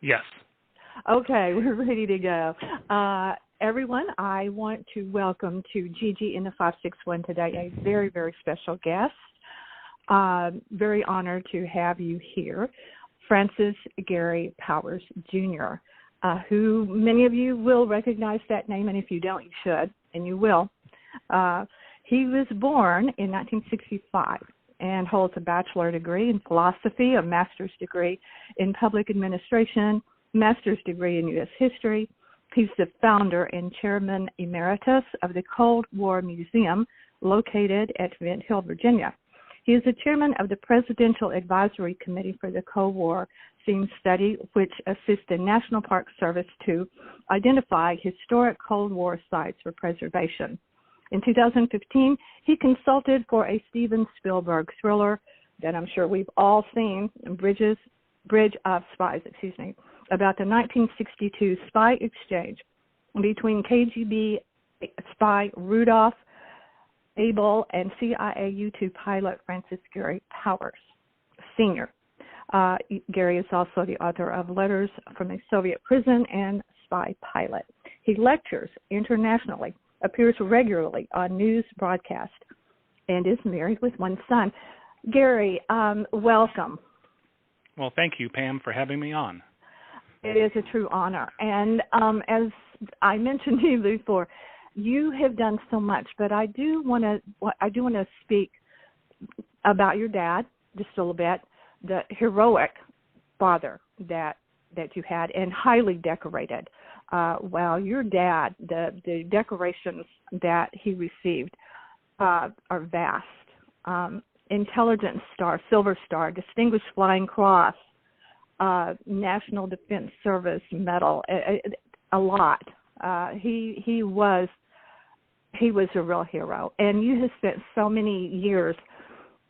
Yes. Okay, we're ready to go. Everyone, I want to welcome to Gigi in the 561 today a very, very special guest. Very honored to have you here, Francis Gary Powers, Jr., who many of you will recognize that name, and if you don't, you should, and you will. He was born in 1965 and holds a bachelor degree in philosophy, a master's degree in public administration, master's degree in U.S. history. He's the founder and chairman emeritus of the Cold War Museum located at Vint Hill, Virginia. He is the chairman of the Presidential Advisory Committee for the Cold War Theme Study, which assists the National Park Service to identify historic Cold War sites for preservation. In 2015, he consulted for a Steven Spielberg thriller that I'm sure we've all seen, Bridge of Spies, about the 1962 spy exchange between KGB spy Rudolph, Abel, and CIA U-2 pilot Francis Gary Powers, Sr. Gary is also the author of Letters from a Soviet Prison and Spy Pilot. He lectures internationally, appears regularly on news broadcasts, and is married with one son. Gary, welcome. Well, thank you, Pam, for having me on. It is a true honor. And as I mentioned to you before, you have done so much, but I do want to speak about your dad just a little bit, the heroic father that you had, and highly decorated. Well, your dad, the decorations that he received are vast. Intelligence Star, Silver Star, Distinguished Flying Cross, National Defense Service Medal, a lot. He was a real hero, and you have spent so many years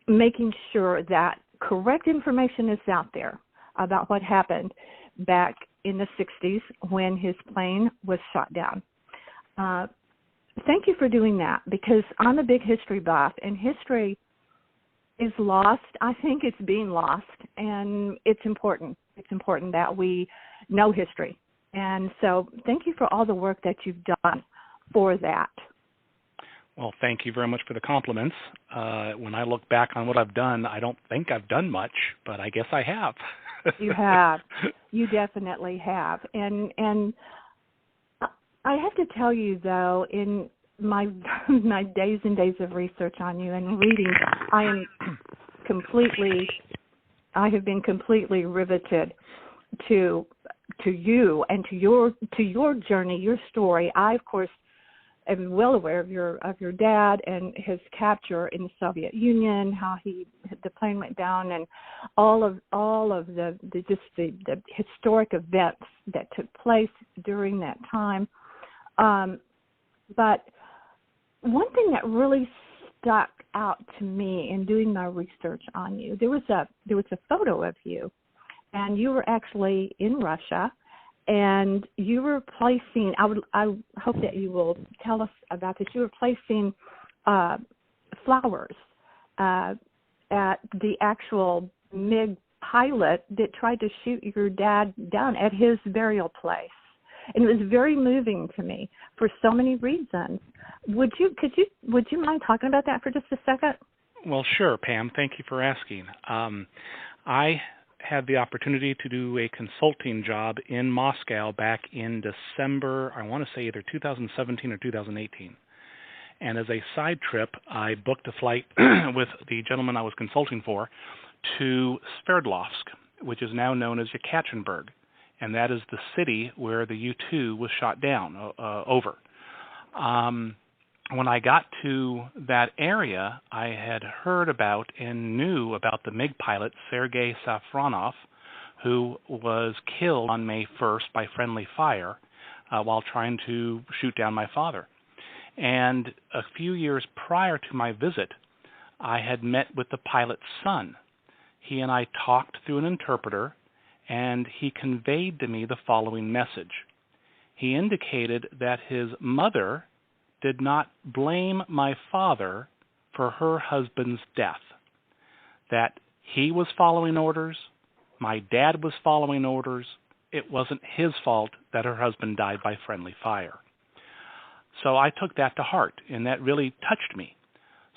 making sure that correct information is out there about what happened back in the 60s when his plane was shot down. Thank you for doing that, because I'm a big history buff, and history is lost. I think it's being lost, and it's important. It's important that we know history. And so thank you for all the work that you've done for that. Well, thank you very much for the compliments. When I look back on what I've done, I don't think I've done much, but I guess I have. You have. You definitely have. And I have to tell you, though, in my days and days of research on you and reading, I have been completely riveted to you and to your journey, your story. I, of course, am well aware of your dad and his capture in the Soviet Union, how the plane went down, and all of the historic events that took place during that time. But one thing that really stuck out to me in doing my research on you, there was a photo of you, and you were actually in Russia. And you were placing, I hope that you will tell us about this, you were placing flowers at the actual MiG pilot that tried to shoot your dad down at his burial place. And it was very moving to me for so many reasons. Would you mind talking about that for just a second? Well, sure, Pam. Thank you for asking. I had the opportunity to do a consulting job in Moscow back in December, I want to say either 2017 or 2018. And as a side trip, I booked a flight with the gentleman I was consulting for to Sverdlovsk, which is now known as Yekaterinburg. And that is the city where the U-2 was shot down over. When I got to that area, I had heard about and knew about the MiG pilot Sergei Safronov, who was killed on May 1st by friendly fire while trying to shoot down my father. And a few years prior to my visit, I had met with the pilot's son. He and I talked through an interpreter, and he conveyed to me the following message. He indicated that his mother did not blame my father for her husband's death, that he was following orders, my dad was following orders, it wasn't his fault that her husband died by friendly fire. So I took that to heart, and that really touched me.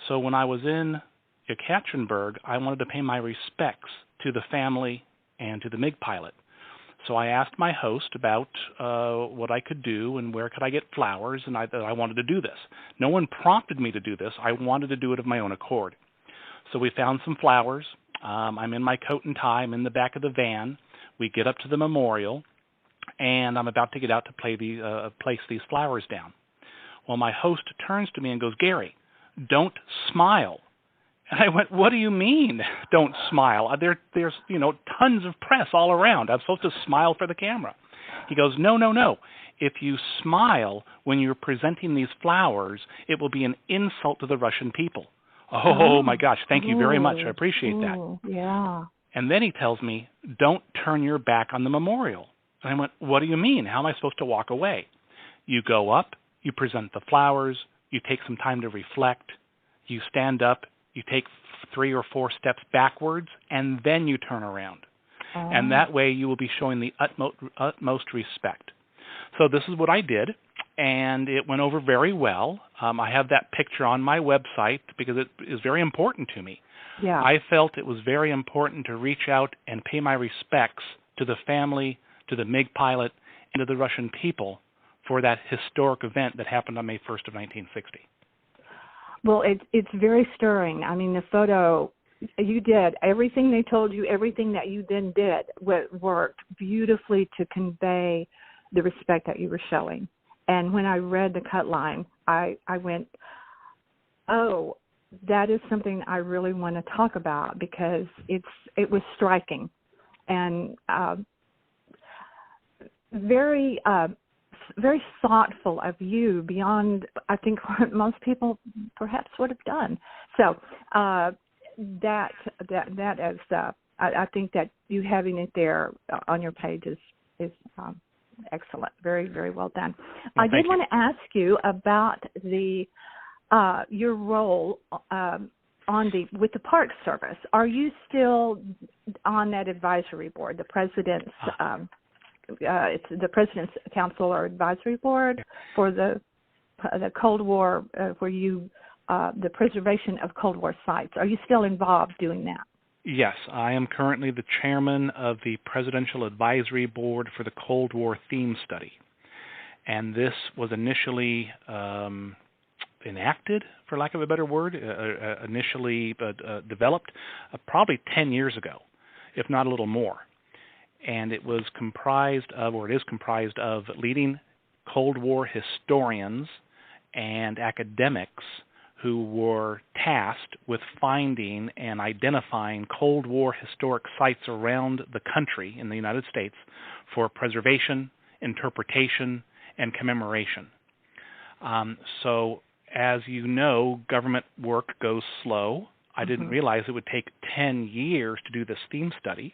So when I was in Yekaterinburg, I wanted to pay my respects to the family and to the MiG pilot. So I asked my host about what I could do and where could I get flowers, and I wanted to do this. No one prompted me to do this. I wanted to do it of my own accord. So we found some flowers. I'm in my coat and tie. I'm in the back of the van. We get up to the memorial, and I'm about to get out to place these flowers down. Well, my host turns to me and goes, "Gary, don't smile." And I went, "What do you mean, don't smile? There's tons of press all around. I'm supposed to smile for the camera." He goes, No. If you smile when you're presenting these flowers, it will be an insult to the Russian people. Oh my gosh, thank you very much. I appreciate that. Yeah. And then he tells me, "Don't turn your back on the memorial." And I went, "What do you mean? How am I supposed to walk away?" You go up, you present the flowers, you take some time to reflect, you stand up, you take 3 or 4 steps backwards, and then you turn around. And that way you will be showing the utmost respect. So this is what I did, and it went over very well. I have that picture on my website because it is very important to me. Yeah. I felt it was very important to reach out and pay my respects to the family, to the MiG pilot, and to the Russian people for that historic event that happened on May 1st of 1960. Well, it's very stirring. I mean, the photo, you did everything they told you, everything that you then did worked beautifully to convey the respect that you were showing. And when I read the cut line, I went, oh, that is something I really want to talk about because it was striking and very very thoughtful of you beyond, I think, what most people perhaps would have done. So that is, I think that you having it there on your page is excellent. Very, very well done. Well, I did want to ask you about your role with the Park Service. Are you still on that advisory board, the president's? It's the President's Council or Advisory Board for the Cold War, where the preservation of Cold War sites. Are you still involved doing that? Yes, I am currently the chairman of the Presidential Advisory Board for the Cold War Theme Study. And this was initially enacted, for lack of a better word, initially developed probably 10 years ago, if not a little more. And it was comprised of, or it is comprised of, leading Cold War historians and academics who were tasked with finding and identifying Cold War historic sites around the country in the United States for preservation, interpretation, and commemoration. So, as you know, government work goes slow. I didn't realize it would take 10 years to do this theme study.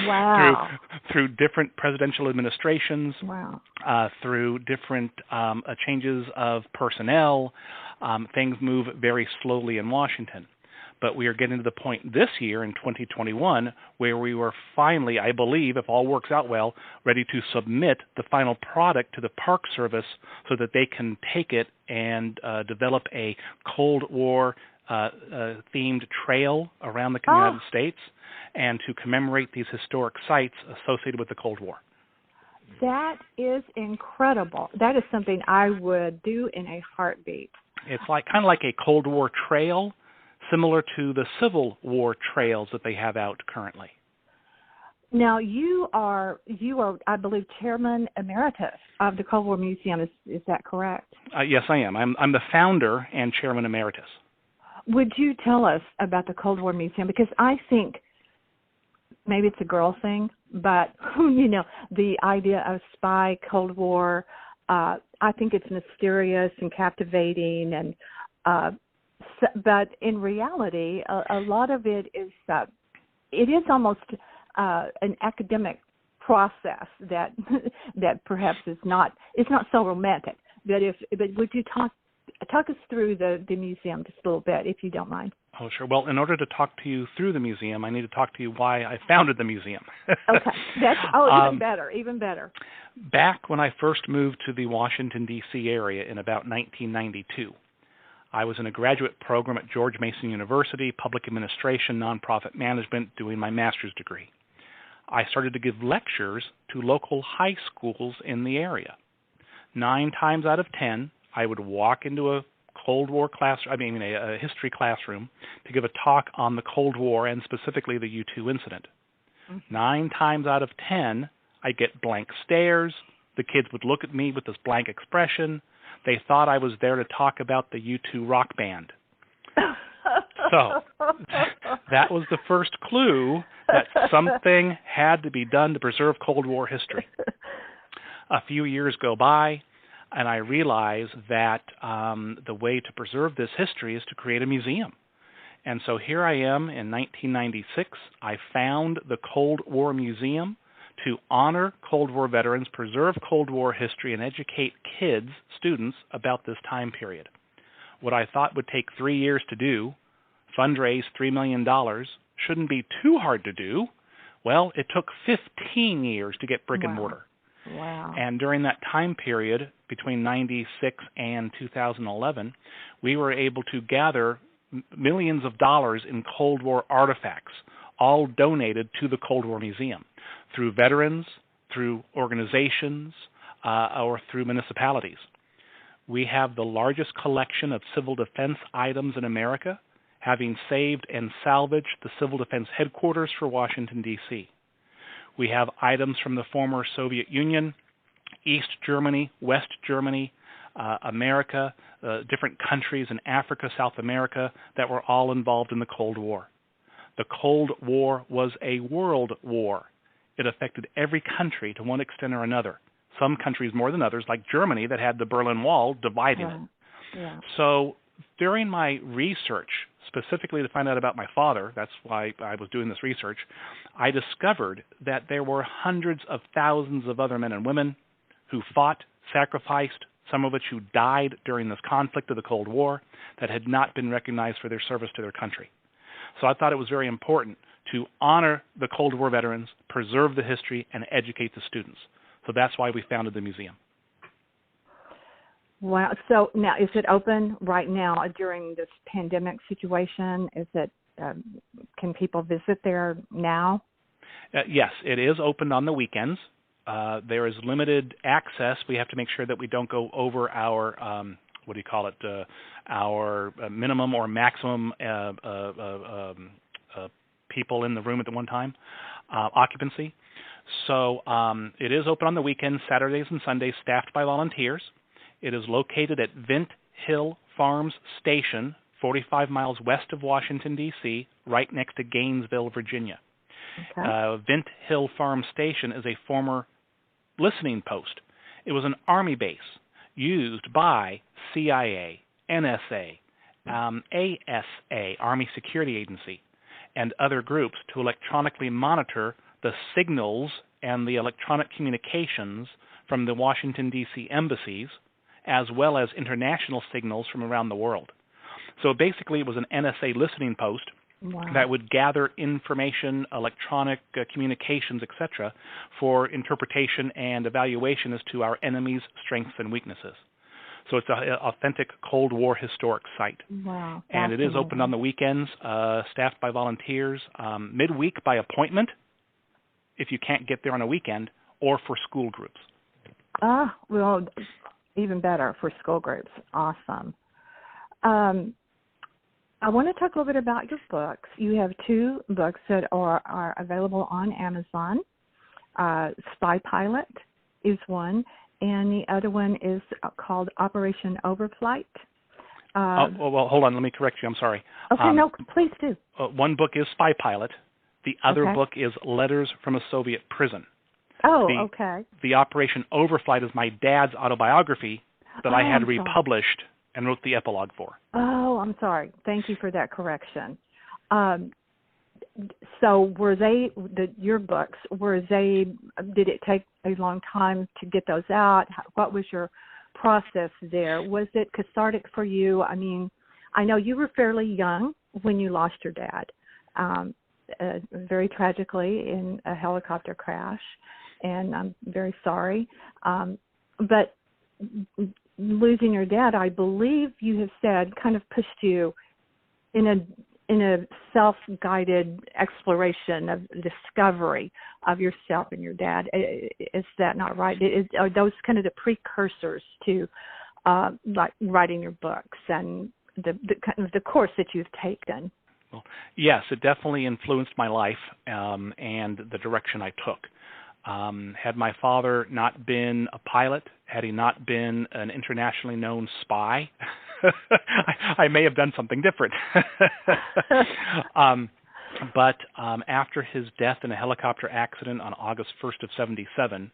Wow. through different presidential administrations, wow. Through different changes of personnel. Things move very slowly in Washington. But we are getting to the point this year in 2021 where we were finally, I believe, if all works out well, ready to submit the final product to the Park Service so that they can take it and develop a Cold War themed trail around the United States and to commemorate these historic sites associated with the Cold War. That is incredible. That is something I would do in a heartbeat. It's kind of like a Cold War trail, similar to the Civil War trails that they have out currently. Now, you are, I believe, Chairman Emeritus of the Cold War Museum. Is that correct? Yes, I am. I'm the founder and Chairman Emeritus. Would you tell us about the Cold War Museum? Because I think maybe it's a girl thing, but, the idea of spy, Cold War, I think it's mysterious and captivating. But in reality, a lot of it is almost an academic process that perhaps it's not so romantic. But would you talk us through the museum just a little bit, if you don't mind? Oh, sure. Well, in order to talk to you through the museum, I need to talk to you why I founded the museum. Okay. Even better, even better. Back when I first moved to the Washington, D.C. area in about 1992, I was in a graduate program at George Mason University, Public Administration, Nonprofit Management, doing my master's degree. I started to give lectures to local high schools in the area. 9 times out of 10, I would walk into a history classroom to give a talk on the Cold War and specifically the U-2 incident. 9 times out of 10, I'd get blank stares. The kids would look at me with this blank expression. They thought I was there to talk about the U-2 rock band. So that was the first clue that something had to be done to preserve Cold War history. A few years go by, and I realize that the way to preserve this history is to create a museum. And so here I am in 1996. I found the Cold War Museum to honor Cold War veterans, preserve Cold War history, and educate kids, students, about this time period. What I thought would take 3 years to do, fundraise $3 million, shouldn't be too hard to do. Well, it took 15 years to get brick and mortar. Wow. And during that time period, between 96 and 2011, we were able to gather millions of dollars in Cold War artifacts, all donated to the Cold War Museum through veterans, through organizations, or through municipalities. We have the largest collection of civil defense items in America, having saved and salvaged the Civil Defense Headquarters for Washington, D.C. We have items from the former Soviet Union, East Germany, West Germany, America, different countries in Africa, South America, that were all involved in the Cold War. The Cold War was a world war. It affected every country to one extent or another. Some countries more than others, like Germany, that had the Berlin Wall dividing it. Yeah. So during my research, specifically to find out about my father, that's why I was doing this research, I discovered that there were hundreds of thousands of other men and women who fought, sacrificed, some of which who died during this conflict of the Cold War, that had not been recognized for their service to their country. So I thought it was very important to honor the Cold War veterans, preserve the history, and educate the students. So that's why we founded the museum. Wow. So now, is it open right now during this pandemic situation? Is it? Can people visit there now? Yes, it is open on the weekends. There is limited access. We have to make sure that we don't go over our our minimum or maximum people in the room at the one time, occupancy. So it is open on the weekends, Saturdays and Sundays, staffed by volunteers. It is located at Vint Hill Farms Station, 45 miles west of Washington, D.C., right next to Gainesville, Virginia. Okay. Vint Hill Farm Station is a former listening post. It was an Army base used by CIA, NSA, ASA, Army Security Agency, and other groups to electronically monitor the signals and the electronic communications from the Washington, D.C. embassies, as well as international signals from around the world. So basically it was an NSA listening post that would gather information, electronic communications, etc., for interpretation and evaluation as to our enemy's strengths and weaknesses. So it's an authentic Cold War historic site. Wow. And it is open on the weekends, staffed by volunteers, midweek by appointment, if you can't get there on a weekend, or for school groups. Well, even better for school groups. Awesome. I want to talk a little bit about your books. You have 2 books that are available on Amazon. Spy Pilot is one, and the other one is called Operation Overflight. Well, hold on. Let me correct you. I'm sorry. Okay, no, please do. One book is Spy Pilot. The other book is Letters from a Soviet Prison. Oh, okay. The Operation Overflight is my dad's autobiography that I had republished and wrote the epilogue for. Oh, I'm sorry. Thank you for that correction. So were they, your books, did it take a long time to get those out? What was your process there? Was it cathartic for you? I mean, I know you were fairly young when you lost your dad, very tragically in a helicopter crash, and I'm very sorry. But losing your dad, I believe you have said, kind of pushed you in a self-guided exploration of discovery of yourself and your dad. Is that not right? Are those kind of the precursors to like writing your books and the kind of the course that you've taken? Well, yes, it definitely influenced my life and the direction I took. Had my father not been a pilot, had he not been an internationally known spy, I may have done something different. But after his death in a helicopter accident on August 1st of 77,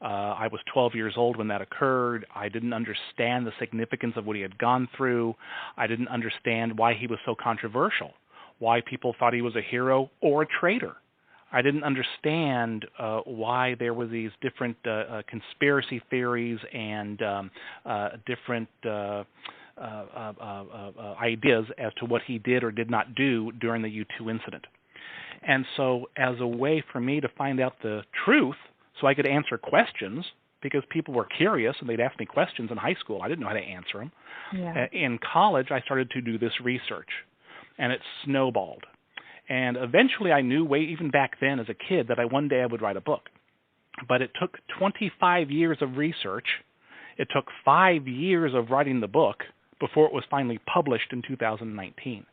I was 12 years old when that occurred. I didn't understand the significance of what he had gone through. I didn't understand why he was so controversial, why people thought he was a hero or a traitor. I didn't understand why there were these different conspiracy theories and different ideas as to what he did or did not do during the U-2 incident. And so as a way for me to find out the truth so I could answer questions, because people were curious and they'd ask me questions in high school. I didn't know how to answer them. Yeah. In college, I started to do this research, and it snowballed. And eventually I knew even back then as a kid that one day I would write a book. But it took 25 years of research. It took 5 years of writing the book before it was finally published in 2019.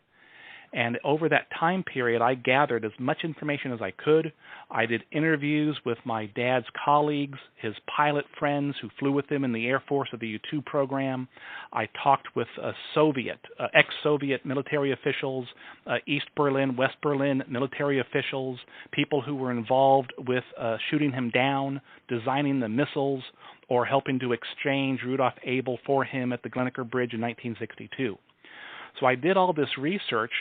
And over that time period, I gathered as much information as I could. I did interviews with my dad's colleagues, his pilot friends who flew with him in the Air Force of the U-2 program. I talked with ex-Soviet military officials, East Berlin, West Berlin military officials, people who were involved with shooting him down, designing the missiles, or helping to exchange Rudolph Abel for him at the Glennecker Bridge in 1962. So I did all this research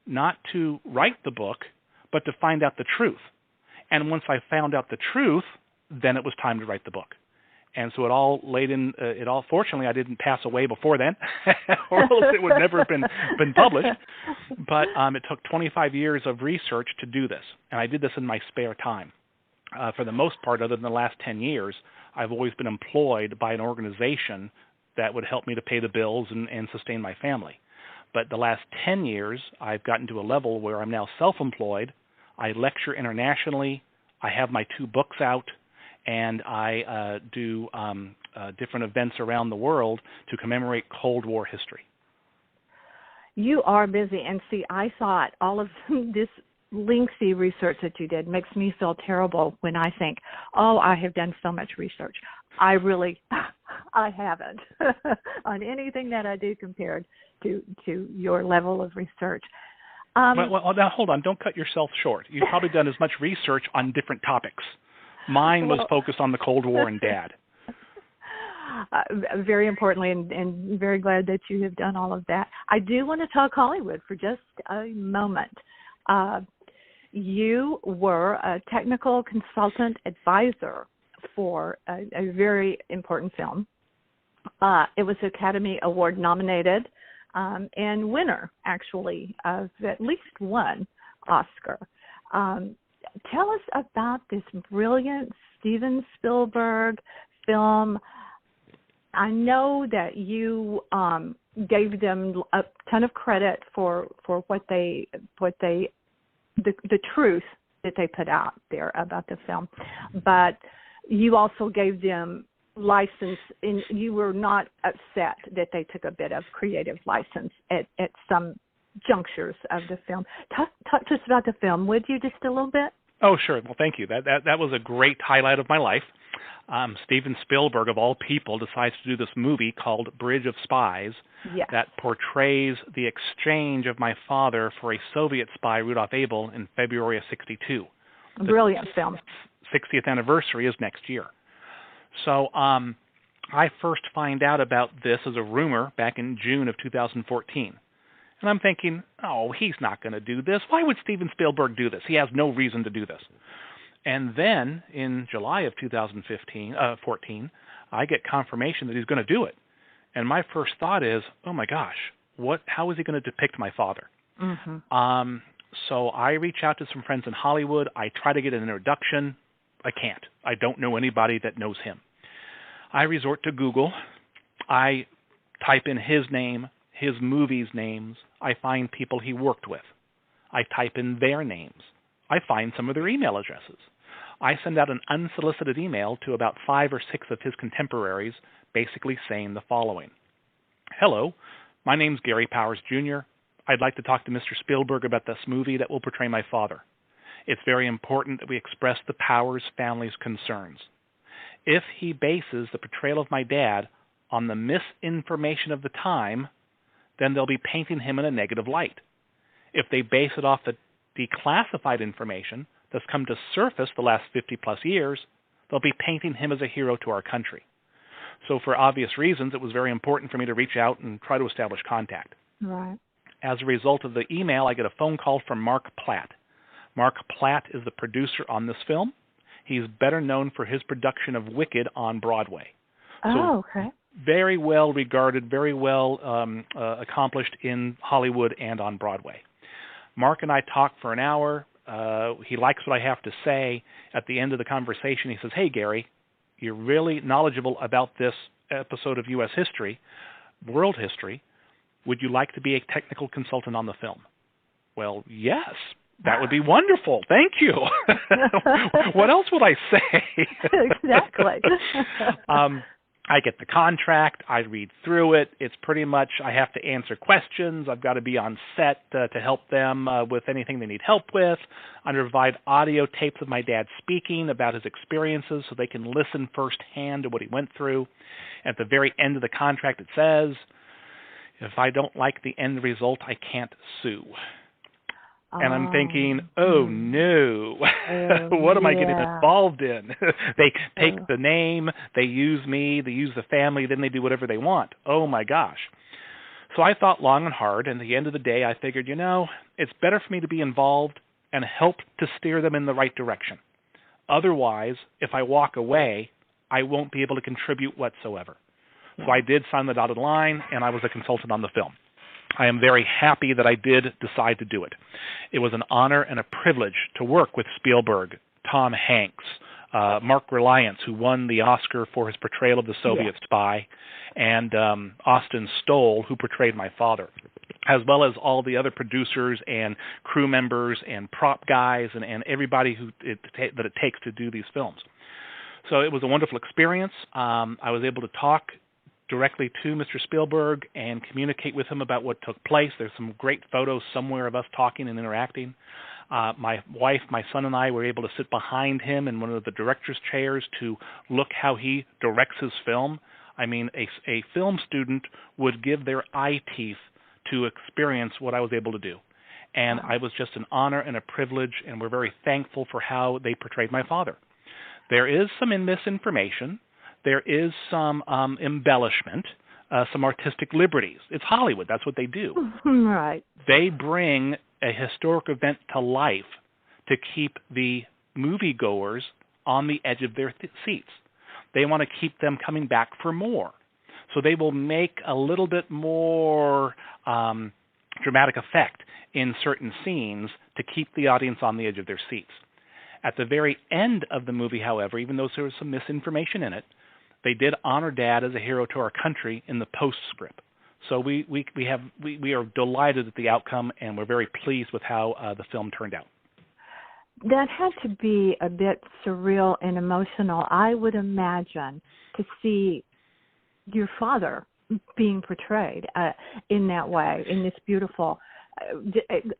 not to write the book, but to find out the truth. And once I found out the truth, then it was time to write the book. And so it all laid in, fortunately, I didn't pass away before then, or else it would never have been published. But it took 25 years of research to do this. And I did this in my spare time. For the most part, other than the last 10 years, I've always been employed by an organization that would help me to pay the bills and sustain my family. But the last 10 years, I've gotten to a level where I'm now self-employed. I lecture internationally. I have my 2 books out, and I do different events around the world to commemorate Cold War history. You are busy, and see, I thought all of this lengthy research that you did makes me feel terrible when I think, oh, I have done so much research. I haven't on anything that I do compared to your level of research. Well, now hold on. Don't cut yourself short. You've probably done as much research on different topics. Mine was focused on the Cold War and Dad. Very importantly, and very glad that you have done all of that. I do want to talk Hollywood for just a moment. You were a technical consultant advisor for a very important film. It was Academy Award nominated and winner, actually, of at least one Oscar. Tell us about this brilliant Steven Spielberg film. I know that you gave them a ton of credit for the truth that they put out there about the film, but you also gave them license, and you were not upset that they took a bit of creative license at some junctures of the film. Talk to us about the film, would you, just a little bit? Oh, sure. Well, thank you. That was a great highlight of my life. Steven Spielberg, of all people, decides to do this movie called Bridge of Spies that portrays the exchange of my father for a Soviet spy, Rudolph Abel, in February of 1962. Brilliant film. 60th anniversary is next year. So I first find out about this as a rumor back in June of 2014. And I'm thinking, oh, he's not going to do this. Why would Steven Spielberg do this? He has no reason to do this. And then in July of 2014, I get confirmation that he's going to do it. And my first thought is, oh my gosh, how is he going to depict my father? Mm-hmm. So I reach out to some friends in Hollywood. I try to get an introduction. I can't. I don't know anybody that knows him. I resort to Google. I type in his name, his movies' names. I find people he worked with. I type in their names. I find some of their email addresses. I send out an unsolicited email to about 5 or 6 of his contemporaries, basically saying the following. Hello, my name's Gary Powers, Jr. I'd like to talk to Mr. Spielberg about this movie that will portray my father. It's very important that we express the Powers family's concerns. If he bases the portrayal of my dad on the misinformation of the time, then they'll be painting him in a negative light. If they base it off the declassified information that's come to surface the last 50-plus years, they'll be painting him as a hero to our country. So for obvious reasons, it was very important for me to reach out and try to establish contact. Right. As a result of the email, I get a phone call from Mark Platt. Mark Platt is the producer on this film. He's better known for his production of Wicked on Broadway. Oh, okay. Very well regarded, very well accomplished in Hollywood and on Broadway. Mark and I talk for an hour. He likes what I have to say. At the end of the conversation, he says, "Hey, Gary, you're really knowledgeable about this episode of U.S. history, world history. Would you like to be a technical consultant on the film?" Well, yes. That would be wonderful. Thank you. What else would I say? Exactly. I get the contract. I read through it. It's pretty much I have to answer questions. I've got to be on set to help them with anything they need help with. I provide audio tapes of my dad speaking about his experiences so they can listen firsthand to what he went through. At the very end of the contract, it says, if I don't like the end result, I can't sue. And I'm thinking, oh, no, what am I getting involved in? They take the name, they use me, they use the family, then they do whatever they want. Oh, my gosh. So I thought long and hard, and at the end of the day, I figured, it's better for me to be involved and help to steer them in the right direction. Otherwise, if I walk away, I won't be able to contribute whatsoever. So I did sign the dotted line, and I was a consultant on the film. I am very happy that I did decide to do it. It was an honor and a privilege to work with Spielberg, Tom Hanks, Mark Reliance, who won the Oscar for his portrayal of the Soviet spy, and Austin Stoll, who portrayed my father, as well as all the other producers and crew members and prop guys and everybody that it takes to do these films. So it was a wonderful experience. I was able to talk directly to Mr. Spielberg and communicate with him about what took place. There's some great photos somewhere of us talking and interacting. My wife, my son, and I were able to sit behind him in one of the director's chairs to look how he directs his film. I mean, a film student would give their eye teeth to experience what I was able to do. And I was just an honor and a privilege, and we're very thankful for how they portrayed my father. There is some misinformation. There is some embellishment, some artistic liberties. It's Hollywood. That's what they do. Right. They bring a historic event to life to keep the moviegoers on the edge of their seats. They want to keep them coming back for more. So they will make a little bit more dramatic effect in certain scenes to keep the audience on the edge of their seats. At the very end of the movie, however, even though there was some misinformation in it, they did honor Dad as a hero to our country in the postscript. So we are delighted at the outcome, and we're very pleased with how the film turned out. That had to be a bit surreal and emotional, I would imagine, to see your father being portrayed in that way, in this beautiful,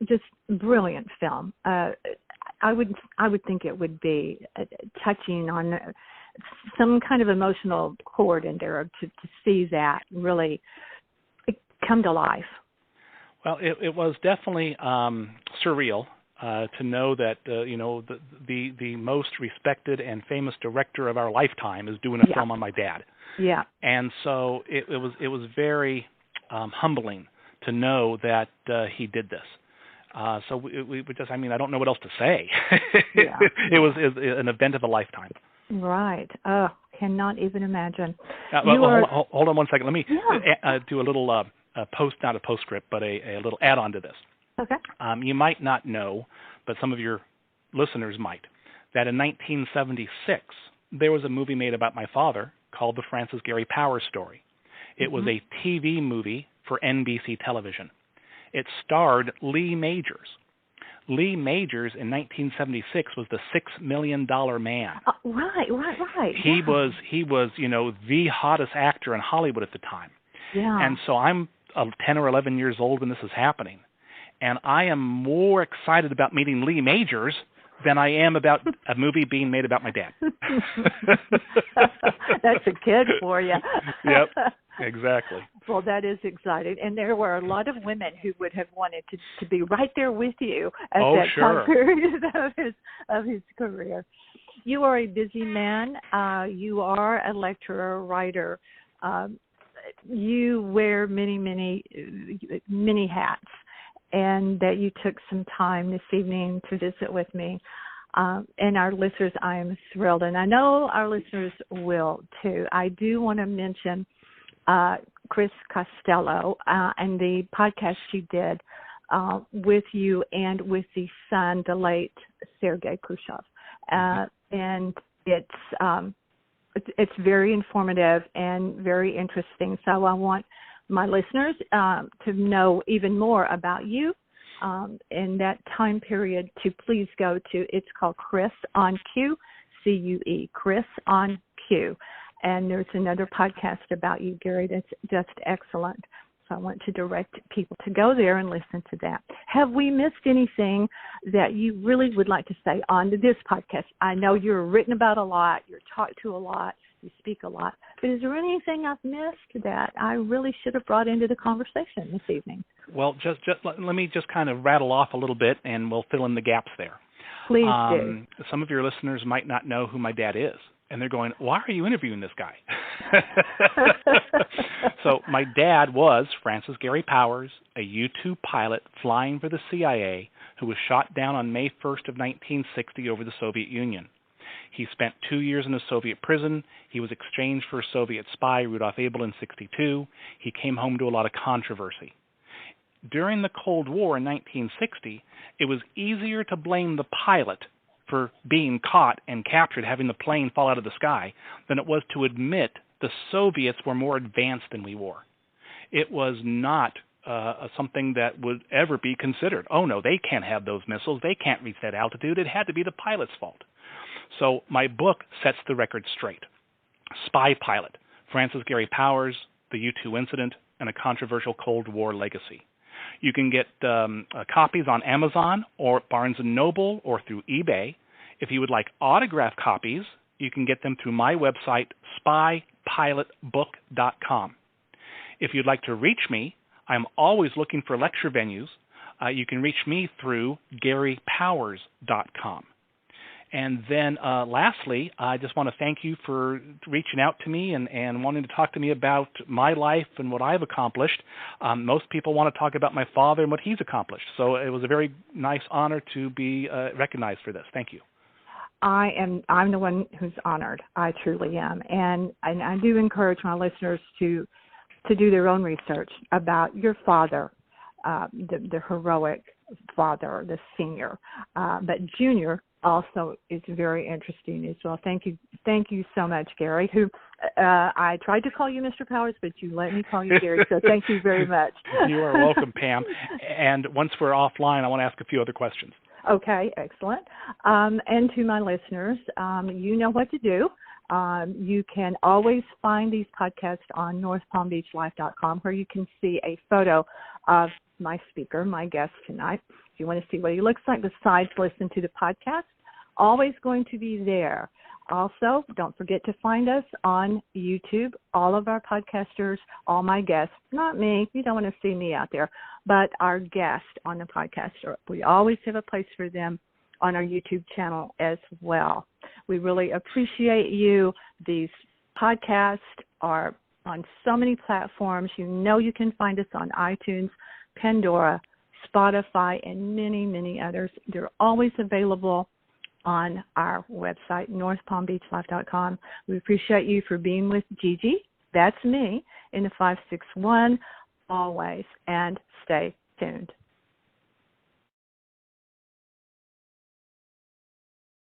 just brilliant film. I would think it would be touching on some kind of emotional chord in there to see that really come to life. Well, it was definitely surreal to know that the most respected and famous director of our lifetime is doing a film on my dad. Yeah. And so it was very humbling to know that he did this. So we just, I don't know what else to say. Yeah. It was an event of a lifetime. Right. Oh, cannot even imagine. Hold on one second. Let me do a little not a postscript, but a little add-on to this. Okay. You might not know, but some of your listeners might, that in 1976, there was a movie made about my father called The Francis Gary Powers Story. It was a TV movie for NBC television. It starred Lee Majors. Lee Majors in 1976 was the $6 million man. Right. He was, the hottest actor in Hollywood at the time. Yeah. And so I'm 10 or 11 years old when this is happening. And I am more excited about meeting Lee Majors than I am about a movie being made about my dad. That's a kid for you. Yep, exactly. Well, that is exciting. And there were a lot of women who would have wanted to be right there with you at that time period of his career. You are a busy man. You are a lecturer, writer. You wear many hats. And that you took some time this evening to visit with me. And our listeners, I am thrilled. And I know our listeners will, too. I do want to mention Chris Costello and the podcast she did with you and with the son, the late Sergei Khrushchev. And it's very informative and very interesting. So I want my listeners to know even more about you in that time period, to please go to, it's called Chris on Q, C-U-E, Chris on Q. And there's another podcast about you, Gary, that's just excellent. So I want to direct people to go there and listen to that. Have we missed anything that you really would like to say on this podcast? I know you're written about a lot, you're talked to a lot, you speak a lot, but is there anything I've missed that I really should have brought into the conversation this evening? Well, just let me just kind of rattle off a little bit, and we'll fill in the gaps there. Please do. Some of your listeners might not know who my dad is, and they're going, why are you interviewing this guy? So my dad was Francis Gary Powers, a U-2 pilot flying for the CIA who was shot down on May 1st of 1960 over the Soviet Union. He spent 2 years in a Soviet prison. He was exchanged for a Soviet spy, Rudolph Abel, in 1962. He came home to a lot of controversy. During the Cold War in 1960, it was easier to blame the pilot for being caught and captured, having the plane fall out of the sky, than it was to admit the Soviets were more advanced than we were. It was not something that would ever be considered. Oh, no, they can't have those missiles. They can't reach that altitude. It had to be the pilot's fault. So my book sets the record straight. Spy Pilot, Francis Gary Powers, the U-2 Incident, and a Controversial Cold War Legacy. You can get copies on Amazon or Barnes & Noble or through eBay. If you would like autographed copies, you can get them through my website, spypilotbook.com. If you'd like to reach me, I'm always looking for lecture venues. You can reach me through garypowers.com. And then lastly, I just want to thank you for reaching out to me and wanting to talk to me about my life and what I've accomplished. Most people want to talk about my father and what he's accomplished. So it was a very nice honor to be recognized for this. Thank you. I'm the one who's honored. I truly am. And I do encourage my listeners to do their own research about your father, the heroic father, the senior. But Junior also is very interesting as well. Thank you so much, Gary. Who I tried to call you Mr. Powers, but you let me call you Gary. So thank you very much. You are welcome, Pam. And once we're offline, I want to ask a few other questions. Okay, excellent. And to my listeners, you know what to do. You can always find these podcasts on northpalmbeachlife.com, where you can see a photo of my speaker, my guest tonight. If you want to see what he looks like besides listen to the podcast, always going to be there. Also, don't forget to find us on YouTube. All of our podcasters, all my guests, not me, you don't want to see me out there, but our guests on the podcast. We always have a place for them on our YouTube channel as well. We really appreciate you. These podcasts are on so many platforms. You know you can find us on iTunes, Pandora, Spotify, and many, many others. They're always available on our website, northpalmbeachlife.com. We appreciate you for being with Gigi. That's me in the 561 always, and stay tuned.